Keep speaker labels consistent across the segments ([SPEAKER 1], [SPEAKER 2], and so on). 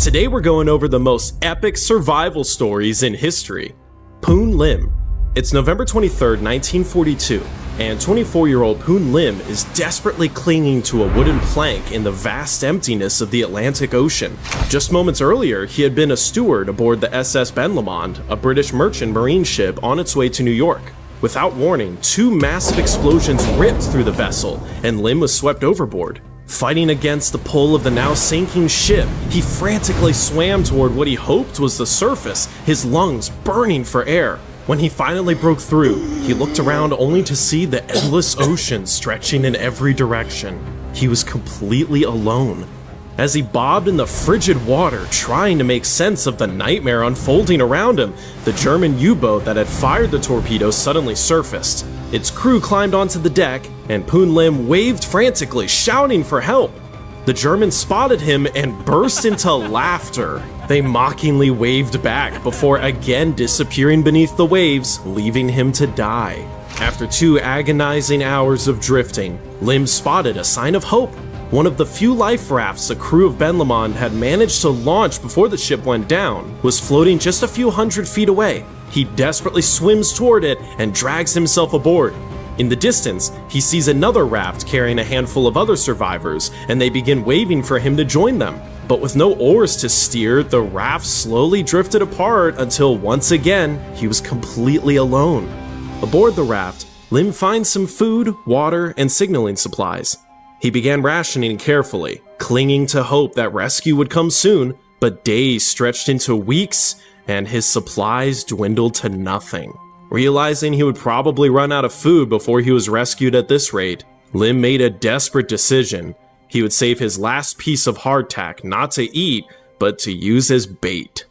[SPEAKER 1] Today we're going over the most epic survival stories in history. Poon Lim. It's November 23rd, 1942, and 24-year-old Poon Lim is desperately clinging to a wooden plank in the vast emptiness of the Atlantic Ocean. Just moments earlier, he had been a steward aboard the SS Ben Lomond, a British merchant marine ship on its way to New York. Without warning, two massive explosions ripped through the vessel, and Lim was swept overboard. Fighting against the pull of the now sinking ship, he frantically swam toward what he hoped was the surface, his lungs burning for air. When he finally broke through, he looked around only to see the endless ocean stretching in every direction. He was completely alone. As he bobbed in the frigid water, trying to make sense of the nightmare unfolding around him, the German U-boat that had fired the torpedo suddenly surfaced. Its crew climbed onto the deck, and Poon Lim waved frantically, shouting for help. The Germans spotted him and burst into laughter. They mockingly waved back before again disappearing beneath the waves, leaving him to die. After 2 agonizing hours of drifting, Lim spotted a sign of hope. One of the few life rafts the crew of Ben Lomond had managed to launch before the ship went down was floating just a few hundred feet away. He desperately swims toward it and drags himself aboard. In the distance, he sees another raft carrying a handful of other survivors, and they begin waving for him to join them. But with no oars to steer, the raft slowly drifted apart until once again, he was completely alone. Aboard the raft, Lim finds some food, water, and signaling supplies. He began rationing carefully, clinging to hope that rescue would come soon, but days stretched into weeks, and his supplies dwindled to nothing. Realizing he would probably run out of food before he was rescued at this rate, Lim made a desperate decision. He would save his last piece of hardtack not to eat, but to use as bait.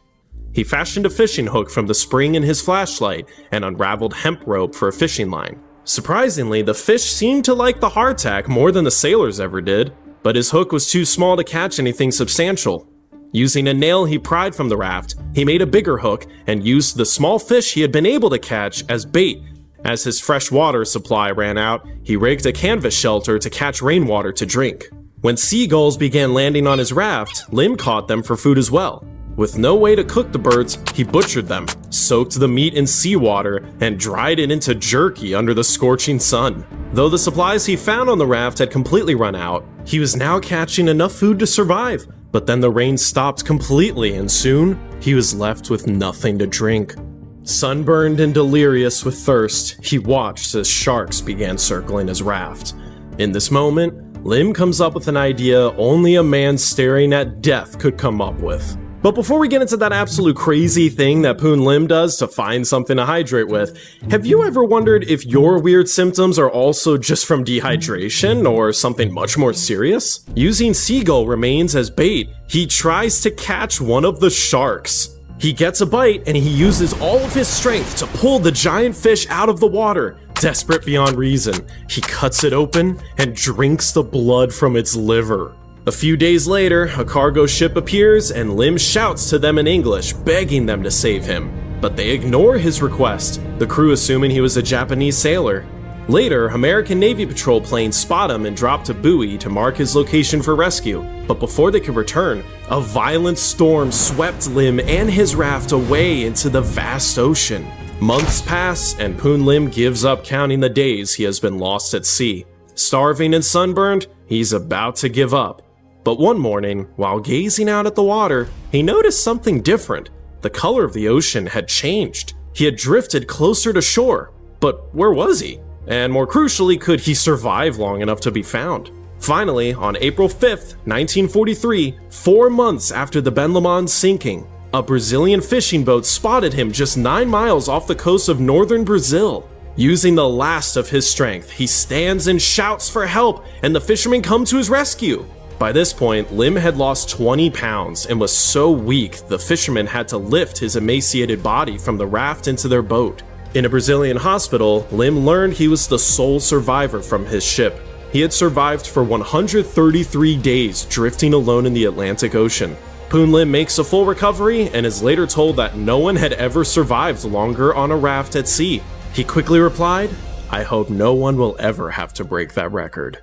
[SPEAKER 1] He fashioned a fishing hook from the spring in his flashlight and unraveled hemp rope for a fishing line. Surprisingly, the fish seemed to like the hardtack more than the sailors ever did, but his hook was too small to catch anything substantial. Using a nail he pried from the raft, he made a bigger hook and used the small fish he had been able to catch as bait. As his fresh water supply ran out, he rigged a canvas shelter to catch rainwater to drink. When seagulls began landing on his raft, Lim caught them for food as well. With no way to cook the birds, he butchered them, soaked the meat in seawater, and dried it into jerky under the scorching sun. Though the supplies he found on the raft had completely run out, he was now catching enough food to survive. But then the rain stopped completely, and soon he was left with nothing to drink. Sunburned and delirious with thirst, he watched as sharks began circling his raft. In this moment, Lim comes up with an idea only a man staring at death could come up with. But before we get into that absolute crazy thing that Poon Lim does to find something to hydrate with, have you ever wondered if your weird symptoms are also just from dehydration or something much more serious? Using seagull remains as bait, he tries to catch one of the sharks. He gets a bite and he uses all of his strength to pull the giant fish out of the water. Desperate beyond reason, he cuts it open and drinks the blood from its liver. A few days later, a cargo ship appears and Lim shouts to them in English, begging them to save him. But they ignore his request, the crew assuming he was a Japanese sailor. Later, American Navy patrol planes spot him and drop a buoy to mark his location for rescue. But before they could return, a violent storm swept Lim and his raft away into the vast ocean. Months pass and Poon Lim gives up counting the days he has been lost at sea. Starving and sunburned, he's about to give up. But one morning, while gazing out at the water, he noticed something different. The color of the ocean had changed. He had drifted closer to shore. But where was he? And more crucially, could he survive long enough to be found? Finally, on April 5th, 1943, 4 months after the Ben Lomond's sinking, a Brazilian fishing boat spotted him just 9 miles off the coast of northern Brazil. Using the last of his strength, he stands and shouts for help, and the fishermen come to his rescue. By this point, Lim had lost 20 pounds and was so weak the fishermen had to lift his emaciated body from the raft into their boat. In a Brazilian hospital, Lim learned he was the sole survivor from his ship. He had survived for 133 days drifting alone in the Atlantic Ocean. Poon Lim makes a full recovery and is later told that no one had ever survived longer on a raft at sea. He quickly replied, "I hope no one will ever have to break that record."